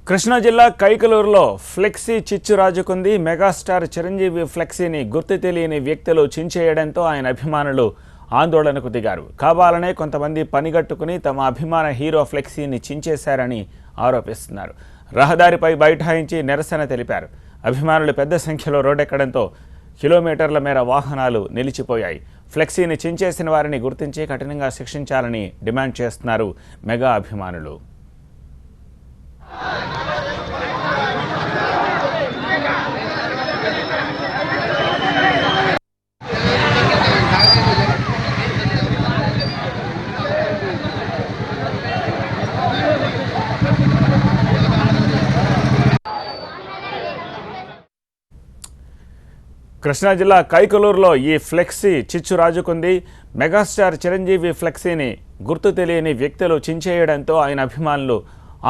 కృష్ణా జిల్లా కైకలూరులో ఫ్లెక్సీ చిచ్చు రాజుకుంది. మెగాస్టార్ చిరంజీవి ఫ్లెక్సీని గుర్తు తెలియని వ్యక్తులు చించేయడంతో ఆయన అభిమానులు ఆందోళనకు దిగారు. కావాలనే కొంతమంది పనిగట్టుకుని తమ అభిమాన హీరో ఫ్లెక్సీని చించేశారని ఆరోపిస్తున్నారు. రహదారిపై బైఠాయించి నిరసన తెలిపారు. అభిమానులు పెద్ద సంఖ్యలో రోడ్డెక్కడంతో కిలోమీటర్ల మేర వాహనాలు నిలిచిపోయాయి. ఫ్లెక్సీని చించేసిన వారిని గుర్తించి కఠినంగా శిక్షించాలని డిమాండ్ చేస్తున్నారు మెగా అభిమానులు. కృష్ణా జిల్లా కైకలూరులో ఈ ఫ్లెక్సీ చిచ్చు రాజుకుంది. మెగాస్టార్ చిరంజీవి ఫ్లెక్సీని గుర్తు తెలియని వ్యక్తులు చించేయడంతో ఆయన అభిమానులు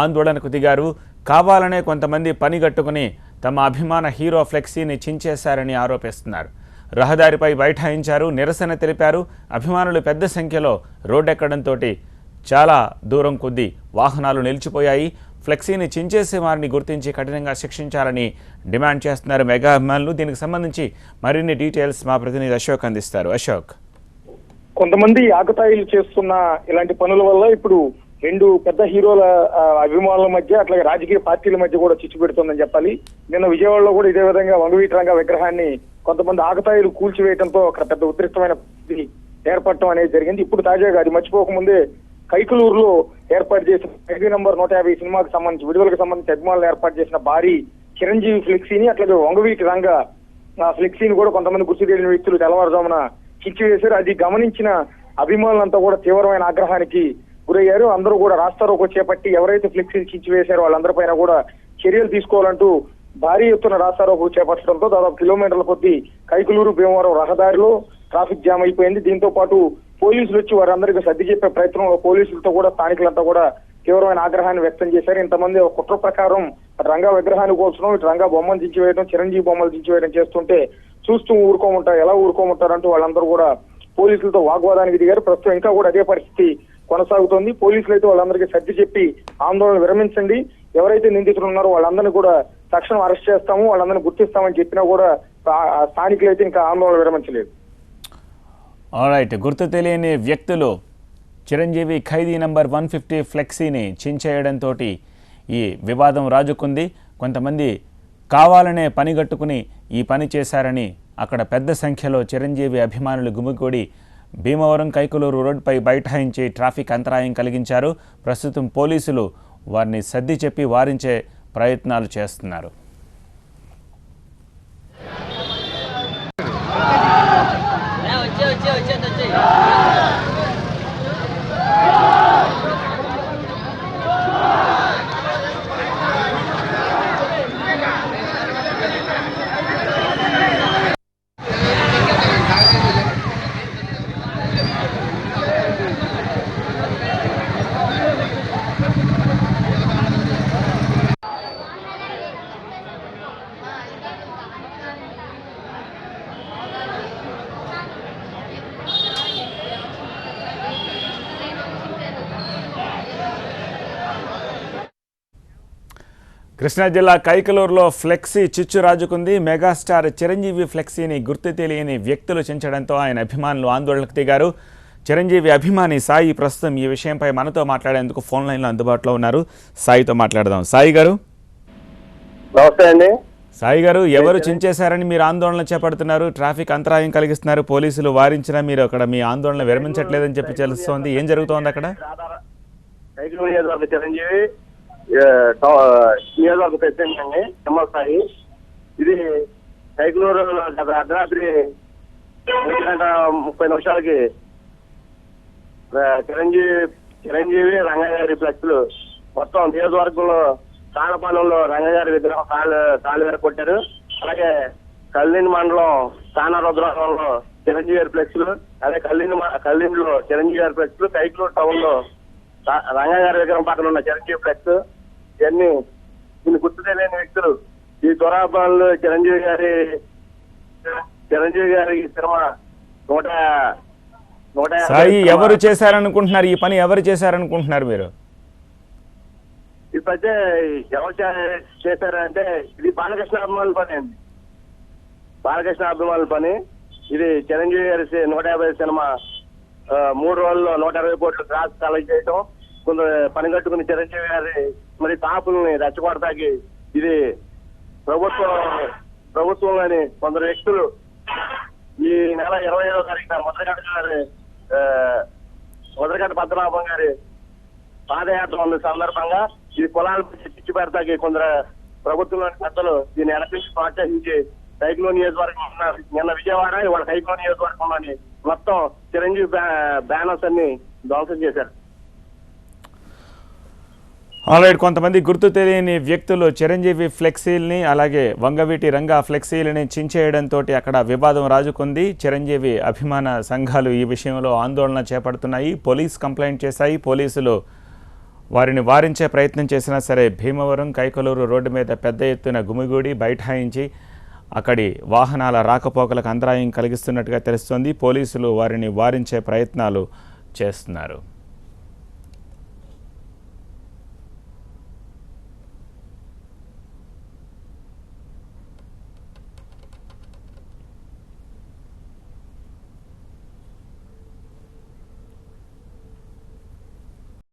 ఆందోళనకు దిగారు. కావాలనే కొంతమంది పనిగట్టుకుని తమ అభిమాన హీరో ఫ్లెక్సీని చించేశారని ఆరోపిస్తున్నారు. రహదారిపై బైఠాయించారు, నిరసన తెలిపారు. అభిమానులు పెద్ద సంఖ్యలో రోడ్డెక్కడంతో చాలా దూరం కొద్దీ వాహనాలు నిలిచిపోయాయి. ఫ్లెక్సీని చించేసే వారిని గుర్తించి కఠినంగా శిక్షించాలని డిమాండ్ చేస్తున్నారు మెగా అభిమానులు. దీనికి సంబంధించి మరిన్ని డీటెయిల్స్ మా ప్రతినిధి అశోక్ అందిస్తారు. అశోక్, కొంతమంది ఆకతాయిలు చేస్తున్న ఇలాంటి పనుల వల్ల ఇప్పుడు రెండు పెద్ద హీరోల అభిమానుల మధ్య అట్లాగే రాజకీయ పార్టీల మధ్య కూడా చిచ్చు పెడుతుందని చెప్పాలి. నిన్న విజయవాడలో కూడా ఇదే విధంగా వంగవీటి రంగ విగ్రహాన్ని కొంతమంది ఆకతాయిలు కూల్చివేయడంతో అక్కడ పెద్ద ఉద్రిక్తమైన ఏర్పడటం అనేది జరిగింది. ఇప్పుడు తాజాగా అది మర్చిపోకముందే కైకలూరులో ఏర్పాటు చేసిన 5 నంబర్ 150 సినిమాకి సంబంధించి విడుదలకు సంబంధించి అభిమానులు ఏర్పాటు చేసిన భారీ చిరంజీవి ఫ్లెక్సీని అట్లాగే వంగవీటి రంగ ఫ్లెక్సీని కూడా కొంతమంది గుర్తు తెలియని వ్యక్తులు తెల్లవారుజామున కిచ్చివేశారు. అది గమనించిన అభిమానులంతా కూడా తీవ్రమైన ఆగ్రహానికి గురయ్యారు. అందరూ కూడా రాస్తారోకో చేపట్టి ఎవరైతే ఫ్లెక్సీని కిచ్చివేశారో వాళ్ళందరిపైన కూడా చర్యలు తీసుకోవాలంటూ భారీ ఎత్తున రాస్తారోకో చేపట్టడంతో దాదాపు కిలోమీటర్ల కొద్దీ కైకలూరు భీమవరం రహదారిలో ట్రాఫిక్ జామ్ అయిపోయింది. దీంతో పాటు పోలీసులు వచ్చి వారందరికీ సర్ది చెప్పే ప్రయత్నంలో పోలీసులతో కూడా స్థానికులంతా కూడా తీవ్రమైన ఆగ్రహాన్ని వ్యక్తం చేశారు. ఇంతమంది కుట్ర ప్రకారం రంగా విగ్రహాన్ని కోల్చడం, ఇటు రంగా బొమ్మలు దించివేయడం, చిరంజీవి బొమ్మలు దించివేయడం చేస్తుంటే చూస్తూ ఊరుకోమంటారు, ఎలా ఊరుకోమంటారంటూ వాళ్ళందరూ కూడా పోలీసులతో వాగ్వాదానికి దిగారు. ప్రస్తుతం ఇంకా కూడా అదే పరిస్థితి కొనసాగుతోంది. పోలీసులు అయితే వాళ్ళందరికీ సర్ది చెప్పి ఆందోళన విరమించండి, ఎవరైతే నిందితులు ఉన్నారో వాళ్ళందరినీ కూడా తక్షణం అరెస్ట్ చేస్తాము, వాళ్ళందరినీ గుర్తిస్తామని చెప్పినా కూడా స్థానికులు అయితే ఇంకా ఆందోళన విరమించలేదు. ఆల్రైట్, గుర్తు తెలియని వ్యక్తులు చిరంజీవి ఖైదీ నంబర్ 150 ఫ్లెక్సీని చించేయడంతో ఈ వివాదం రాజుకుంది. కొంతమంది కావాలనే పనిగట్టుకుని ఈ పని చేశారని అక్కడ పెద్ద సంఖ్యలో చిరంజీవి అభిమానులు గుమిగూడి భీమవరం కైకలూరు రోడ్డుపై బైఠాయించి ట్రాఫిక్ అంతరాయం కలిగించారు. ప్రస్తుతం పోలీసులు వారిని సర్ది చెప్పి వారించే ప్రయత్నాలు చేస్తున్నారు. కృష్ణా జిల్లా కైకలూరులో ఫ్లెక్సీ చిచ్చు రాజుకుంది. మెగాస్టార్ చిరంజీవి ఫ్లెక్సీని గుర్తు తెలియని వ్యక్తులు చించడంతో ఆయన అభిమానులు ఆందోళనకు దిగారు. చిరంజీవి అభిమాని సాయి ప్రస్తుతం ఈ విషయంపై మనతో మాట్లాడేందుకు ఫోన్ లైన్లో అందుబాటులో ఉన్నారు. సాయితో మాట్లాడదాం. సాయి గారు, నమస్తే అండి. సాయి గారు, ఎవరు చించేశారని మీరు ఆందోళన చేపడుతున్నారు? ట్రాఫిక్ అంతరాయం కలిగిస్తున్నారు, పోలీసులు వారించినా మీరు అక్కడ మీ ఆందోళన విరమించట్లేదని చెప్పి తెలుస్తోంది. ఏం జరుగుతోంది అక్కడ? చిరంజీవి నియోజకవర్గ ప్రెసిడెంట్ అండి, ఎమ్మెల్యే సాయి. ఇది కైకలూరు గత అర్ధరాత్రి 1:30 చిరంజీవి రంగయ్య గారి ఫ్లెక్స్లు మొత్తం నియోజకవర్గంలో తాళపాలెంలో రంగయ్య గారి విగ్రహం కాలు వేర కొట్టారు. అలాగే కల్లిని మండలం స్థానరుద్రంలో చిరంజీవి గారి ఫ్లెక్స్లు, అదే కల్లింలో చిరంజీవి గారి ఫ్లెక్స్లు, కైకలూరు టౌన్ లో రంగయ్య గారి విగ్రహం పక్కన ఉన్న చిరంజీవి ఫ్లెక్స్, ఇవన్నీ దీన్ని గుర్తు తెలియని వ్యక్తులు ఈ దురాభాలు చిరంజీవి గారి సినిమా 150 ఎవరు చేశారనుకుంటున్నారు? ఈ పని ఎవరు చేశారనుకుంటున్నారు మీరు? ఈ మధ్య ఎవరు చేశారంటే ఇది బాలకృష్ణ అభిమానుల పని అండి. బాలకృష్ణ అభిమానుల పని. ఇది చిరంజీవి గారి 150 సినిమా 3 రోజుల్లో 120 కోట్లు గ్రాస్ కలెక్ట్ చేయటం, కొంత పని కట్టుకుని చిరంజీవి గారి మరి తాపుల్ని రెచ్చగొడతాకి ఇది ప్రభుత్వంలోని కొందరు వ్యక్తులు ఈ నెల 25వ తారీఖున ముద్రగడ్డ పద్మనాభం గారి పాదయాత్ర ఉన్న సందర్భంగా ఇది కులాలు చిచ్చు పెడతాకి కొందరు ప్రభుత్వంలోని పెద్దలు దీన్ని ఎలక్ట్రిక్ ప్రోత్సహించి సైక్లో నియోజకవర్గం నిన్న విజయవాడ ఇవాళ సైక్లో నియోజకవర్గంలోని మొత్తం చిరంజీవి బ్యానర్స్ అన్ని ధ్వంసం చేశారు. ఆల్రైట్, కొంతమంది గుర్తు తెలియని వ్యక్తులు చిరంజీవి ఫ్లెక్సీల్ని అలాగే వంగవీటి రంగా ఫ్లెక్సీలని చించేయడంతో అక్కడ వివాదం రాజుకుంది. చిరంజీవి అభిమాన సంఘాలు ఈ విషయంలో ఆందోళన చేపడుతున్నాయి. పోలీస్ కంప్లైంట్ చేశాయి. పోలీసులు వారిని వారించే ప్రయత్నం చేసినా సరే భీమవరం కైకలూరు రోడ్డు మీద పెద్ద ఎత్తున గుమిగూడి బైఠాయించి అక్కడి వాహనాల రాకపోకలకు అంతరాయం కలిగిస్తున్నట్టుగా తెలుస్తోంది. పోలీసులు వారిని వారించే ప్రయత్నాలు చేస్తున్నారు.